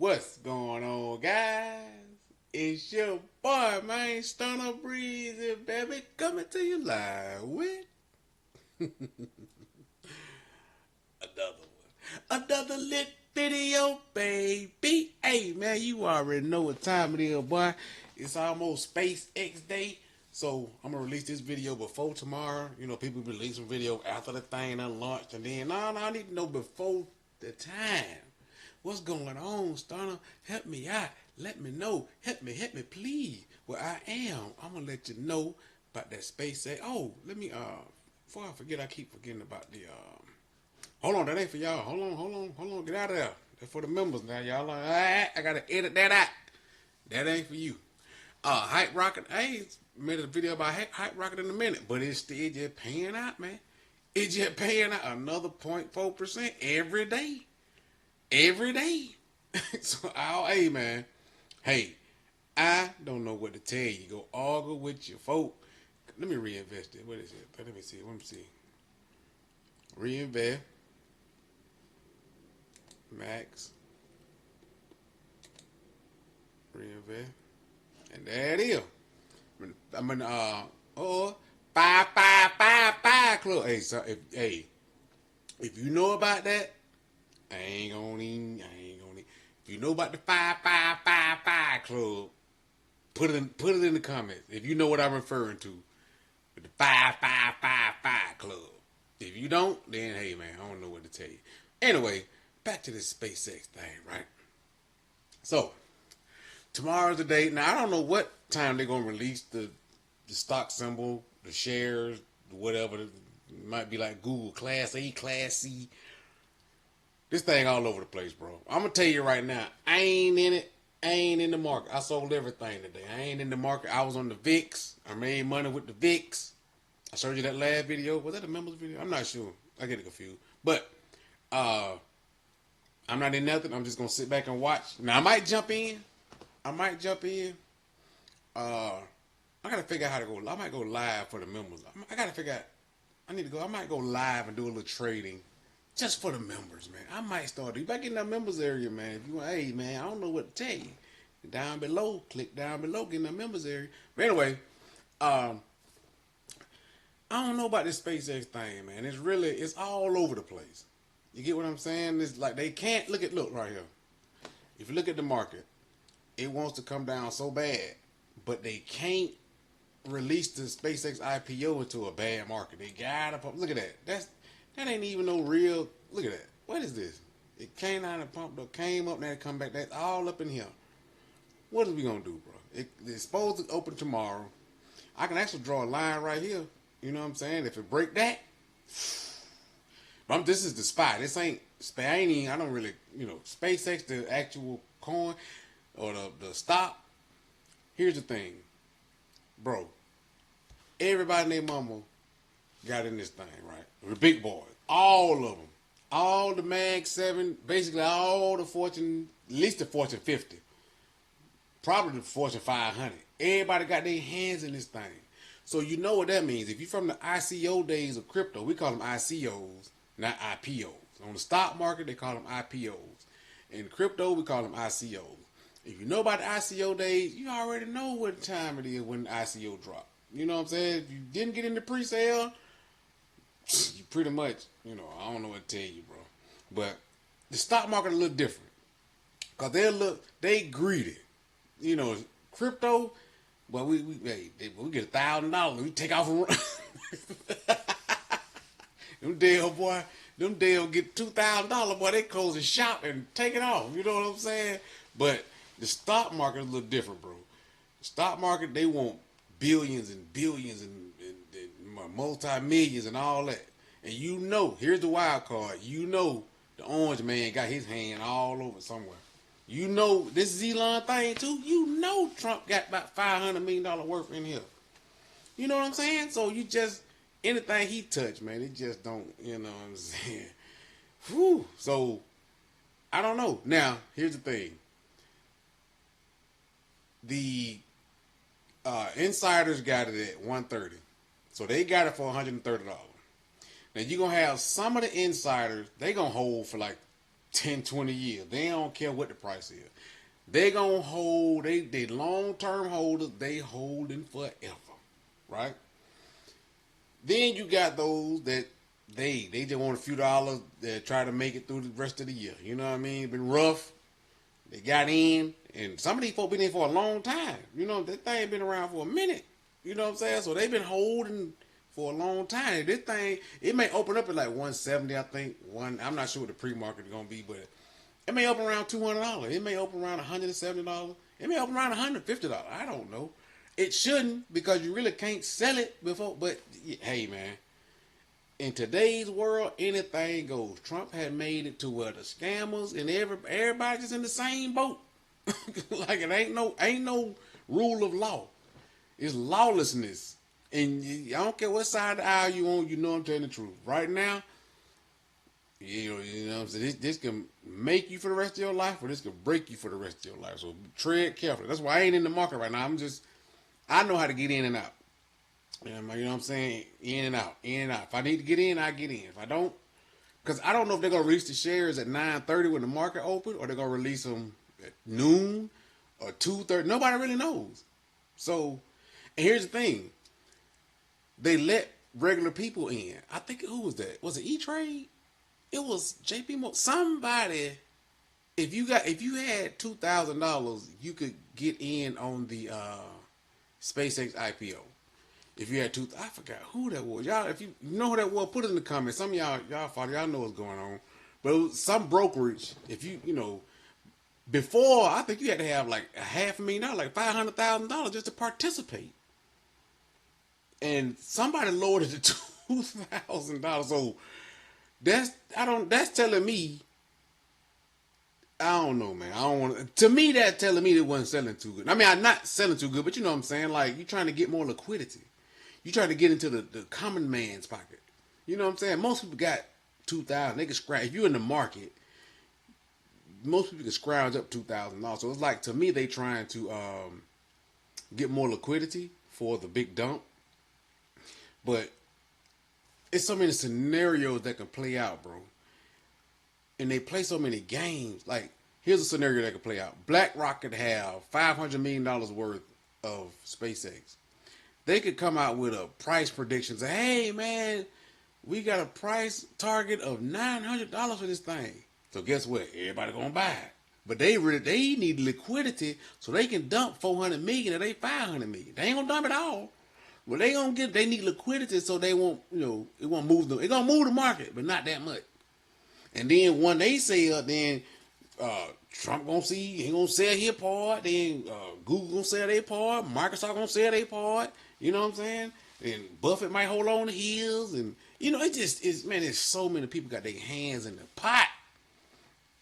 What's going on, guys? It's your boy, man, Stunner Breezy, baby, coming to you live with another one. Another lit video, baby. Hey, man, you already know what time it is, boy. It's almost SpaceX Day. So, I'm going to release this video before tomorrow. You know, people release some video after the thing done launched. And then, no, I need to know before the time. What's going on, Stunner? Help me out. Let me know. Help me, please. Well, I am. I'm going to let you know about that SpaceX. Oh, let me, before I forget, I keep forgetting about the, hold on, that ain't for y'all. Hold on. Get out of there. That's for the members now, y'all. Like, all right, I got to edit that out. That ain't for you. Hype Rocket, I ain't made a video about Hype Rocket in a minute, but it's still just paying out, man. It's just paying out another 0.4% every day. Every day. So, hey, man. Hey, I don't know what to tell you. Go argue with your folk. Let me reinvest it. What is it? Let me see. Reinvest. Max. Reinvest. And there it is. I'm in oh 5 club. Hey, so if you know about that, I ain't gonna even. If you know about the 5 club, put it in the comments. If you know what I'm referring to, with the 5 club. If you don't, then hey man, I don't know what to tell you. Anyway, back to this SpaceX thing, right? So tomorrow's the date. Now I don't know what time they're gonna release the stock symbol, the shares, whatever. It might be like Google Class A, Class C. This thing all over the place, bro. I'm gonna tell you right now, I ain't in it. I ain't in the market. I sold everything today. I ain't in the market. I was on the VIX. I made money with the VIX. I showed you that last video. Was that a members video? I'm not sure. I get it confused. But I'm not in nothing. I'm just gonna sit back and watch. Now I might jump in. I gotta figure out how to go. I might go live for the members. I gotta figure out. I need to go. I might go live and do a little trading just for the members, man. I might start. You back in that members area, man. If you want, hey, man, I don't know what to tell you. Down below, click down below, get in the members area. But anyway, I don't know about this SpaceX thing, man. It's all over the place. You get what I'm saying? It's like they can't look right here. If you look at the market, it wants to come down so bad, but they can't release the SpaceX IPO into a bad market. They gotta look at that. That ain't even no real. Look at that. What is this? It came out and pumped up, came up, now it come back. That's all up in here. What are we gonna do, bro? It's supposed to open tomorrow. I can actually draw a line right here. You know what I'm saying? If it break that, this is the spy. This ain't. I don't really. SpaceX, the actual coin or the stock. Here's the thing, bro. Everybody and their mama got in this thing, right? The big boys, all of them, all the Mag 7, basically all the Fortune, at least the Fortune 50, probably the Fortune 500. Everybody got their hands in this thing. So you know what that means. If you're from the ICO days of crypto, we call them ICOs, not IPOs. On the stock market, they call them IPOs. In crypto, we call them ICOs. If you know about the ICO days, you already know what time it is when the ICO drop. You know what I'm saying? If you didn't get into pre-sale, you pretty much, I don't know what to tell you, bro. But the stock market a little different. Because they greedy. Crypto, well, we get $1,000. We take off and run. Them damn get $2,000, boy, they close the shop and take it off. You know what I'm saying? But the stock market is a little different, bro. The stock market, they want billions and billions and multi-millions and all that. And here's the wild card. The orange man got his hand all over somewhere. This is Elon thing too. Trump got about $500 million worth in here. You know what I'm saying? So anything he touched, man, it just don't, you know what I'm saying? Whew. So, I don't know. Now, here's the thing. The insiders got it at $130. So they got it for $130. Now you're gonna have some of the insiders, they gonna hold for like 10, 20 years. They don't care what the price is. They gonna hold. They long term holders. They holding forever, right? Then you got those that they just want a few dollars that try to make it through the rest of the year. You know what I mean? Been rough. They got in, and some of these folks been in for a long time. You know, that thing been around for a minute. You know what I'm saying? So they've been holding for a long time. This thing, it may open up at like 170, I think. I'm not sure what the pre-market is gonna be, but it may open around $200. It may open around $170. It may open around $150. I don't know. It shouldn't, because you really can't sell it before. But hey, man, in today's world, anything goes. Trump had made it to where the scammers and everybody just in the same boat. Like it ain't no rule of law. It's lawlessness, and I don't care what side of the aisle you on. You know I'm telling the truth. Right now, you know what I'm saying. This can make you for the rest of your life, or this can break you for the rest of your life. So tread carefully. That's why I ain't in the market right now. I know how to get in and out. You know what I'm saying? In and out, in and out. If I need to get in, I get in. If I don't, because I don't know if they're gonna release the shares at 9:30 when the market open, or they're gonna release them at noon or 2:30. Nobody really knows. So, and here's the thing: they let regular people in. I think who was that? Was it E-Trade? It was JP Morgan. Somebody. If you had $2,000, you could get in on the SpaceX IPO. If you had I forgot who that was. Y'all, if you know who that was, put it in the comments. Some of y'all follow, y'all know what's going on. But it was some brokerage, if you know, before, I think you had to have like $500,000, like $500,000 just to participate. And somebody lowered it to $2,000. So that's telling me, I don't know, man. I don't want to me, that's telling me they wasn't selling too good. I mean, I'm not selling too good, but you know what I'm saying? Like, you're trying to get more liquidity. You try to get into the common man's pocket. You know what I'm saying? Most people got 2,000. They can scratch. If you're in the market, most people can scrounge up $2,000. So it's like, to me, they trying to get more liquidity for the big dump. But it's so many scenarios that can play out, bro. And they play so many games. Like, here's a scenario that could play out. BlackRock could have $500 million worth of SpaceX. They could come out with a price prediction. Say, hey, man, we got a price target of $900 for this thing. So guess what? Everybody gonna buy it. But they need liquidity so they can dump $400 million or they $500 million. They ain't gonna dump it all. But they need liquidity so they won't, it won't move them. It's gonna move the market, but not that much. And then when they sell, then Trump gonna see, he gonna sell his part. Then Google gonna sell their part. Microsoft gonna sell their part. You know what I'm saying? And Buffett might hold on to his. And it just is, man. There's so many people got their hands in the pot.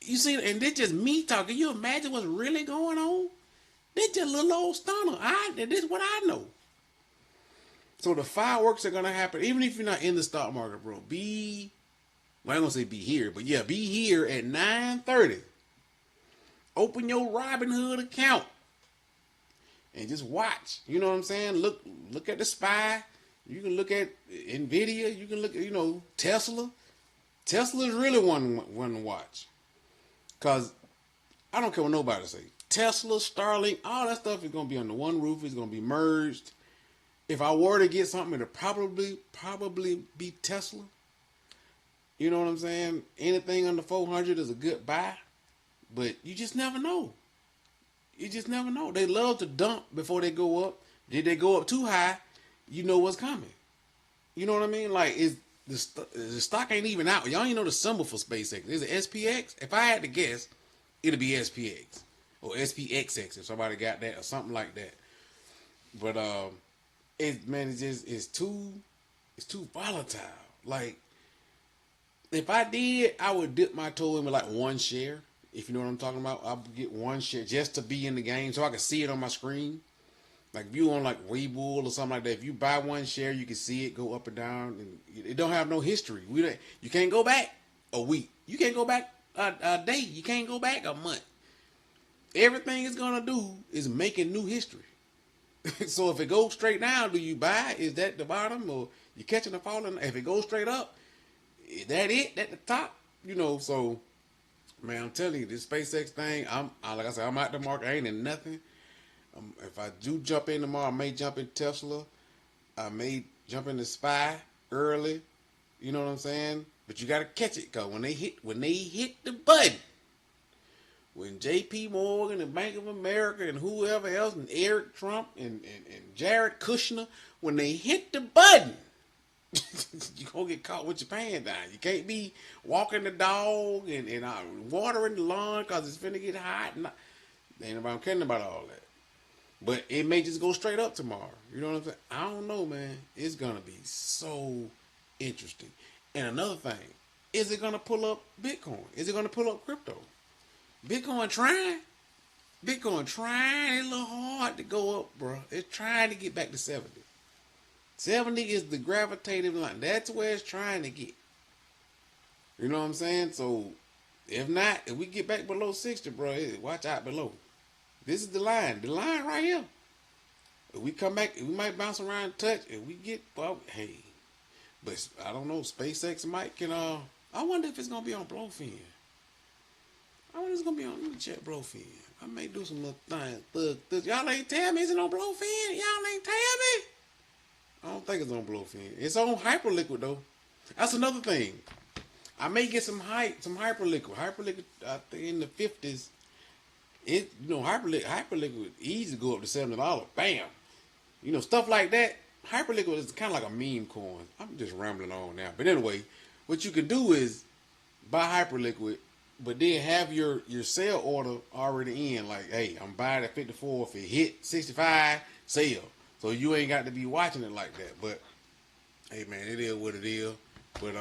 You see, and this just me talking. You imagine what's really going on? This just a little old stunner. This is what I know. So the fireworks are gonna happen, even if you're not in the stock market, bro. Well, I ain't gonna say be here, but yeah, be here at 9:30. Open your Robinhood account and just watch. You know what I'm saying? Look at the SPY. You can look at Nvidia. You can look at Tesla. Tesla is really one to watch, cause I don't care what nobody say. Tesla, Starlink, all that stuff is gonna be under one roof. It's gonna be merged. If I were to get something, it'd probably be Tesla. You know what I'm saying? Anything under 400 is a good buy, but you just never know. You just never know. They love to dump before they go up. Did they go up too high? You know what's coming. You know what I mean? Like, the stock ain't even out. Y'all ain't know the symbol for SpaceX. Is it SPX? If I had to guess, it'll be SPX or SPXX if somebody got that or something like that. But it's too volatile. Like, if I did, I would dip my toe in with like one share. If you know what I'm talking about, I would get one share just to be in the game so I can see it on my screen. Like, if you on like Webull or something like that, if you buy one share, you can see it go up and down, and it don't have no history. You can't go back a week. You can't go back a day. You can't go back a month. Everything it's gonna do is making new history. So if it goes straight down, do you buy? Is that the bottom, or you catching the falling? If it goes straight up, is that it at the top? So Man, I'm telling you, this SpaceX thing, like I said, I'm out the market. I ain't in nothing. If I do jump in tomorrow, I may jump in Tesla. I may jump in the Spy early. You know what I'm saying? But you gotta catch it, cause when they hit the button, when J.P. Morgan and Bank of America and whoever else and Eric Trump and Jared Kushner, when they hit the button, you gonna get caught with your pants down. You can't be walking the dog and watering the lawn because it's finna get hot. Ain't nobody caring about all that. But it may just go straight up tomorrow. You know what I'm saying? I don't know, man. It's gonna be so interesting. And another thing, is it gonna pull up Bitcoin? Is it gonna pull up crypto? Bitcoin trying. Bitcoin trying. It's a little hard to go up, bro. It's trying to get back to 70. 70 is the gravitative line. That's where it's trying to get. You know what I'm saying? So, if not, if we get back below 60, bro, watch out below. This is the line. The line right here. If we come back, we might bounce around and touch. If we get, well, hey. But I don't know. SpaceX might can, I wonder if it's going to be on Blowfin. I wonder if it's going to be on, let me check Blowfin. I may do some little things. Y'all ain't tell me, is it on Blowfin? Y'all ain't tell me. I don't think it's on Blowfin. It's on Hyperliquid though. That's another thing. I may get some Hyperliquid. Hyperliquid, I think in the 50s. Hyperliquid easy to go up to $70. Bam. Stuff like that. Hyperliquid is kind of like a meme coin. I'm just rambling on now. But anyway, what you can do is buy Hyperliquid, but then have your sale order already in. Like, hey, I'm buying at 54. If it hit 65, sell. So you ain't got to be watching it like that. But hey, man, it is what it is. But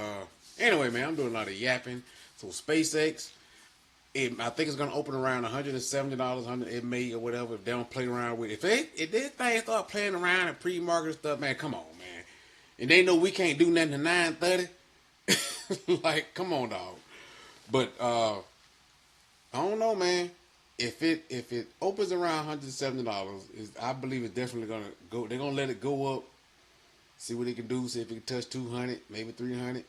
anyway, man, I'm doing a lot of yapping. So SpaceX, I think it's gonna open around $170, it may or whatever. If they don't play around with it. If this thing start playing around and pre-market stuff, man, come on, man. And they know we can't do nothing to 9:30. Like, come on, dog. But I don't know, man. If it opens around $170, I believe it's definitely gonna go. They're gonna let it go up, see what it can do, see if it can touch 200, maybe 300,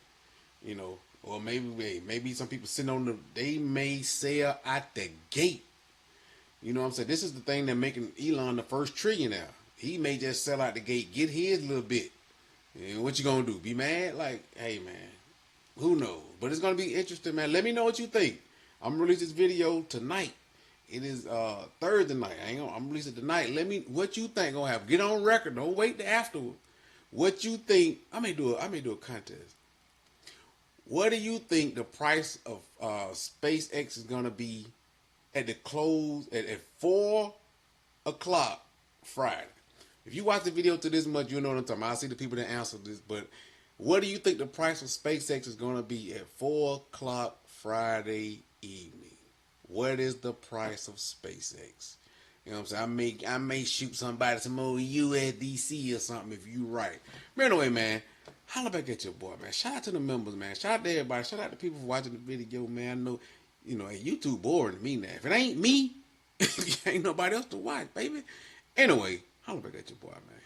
or maybe some people sitting on they may sell out the gate. You know what I'm saying? This is the thing that making Elon the first trillionaire. He may just sell out the gate, get his little bit. And what you gonna do? Be mad? Like, hey, man, who knows? But it's gonna be interesting, man. Let me know what you think. I'm gonna release this video tonight. It is Thursday night. I'm releasing it tonight. Let me what you think gonna happen. Get on record. Don't wait till afterward. What you think? I may do a contest. What do you think the price of SpaceX is gonna be at the close at 4 o'clock Friday? If you watch the video to this much, you know what I'm talking about. I see the people that answer this, but what do you think the price of SpaceX is gonna be at 4 o'clock Friday evening? What is the price of SpaceX? You know what I'm saying? I may shoot somebody some old USDC or something if you right. But anyway, man, holla back at your boy, man. Shout out to the members, man. Shout out to everybody. Shout out to people for watching the video, man. I know, hey, YouTube boring to me now. If it ain't me, ain't nobody else to watch, baby. Anyway, holla back at your boy, man.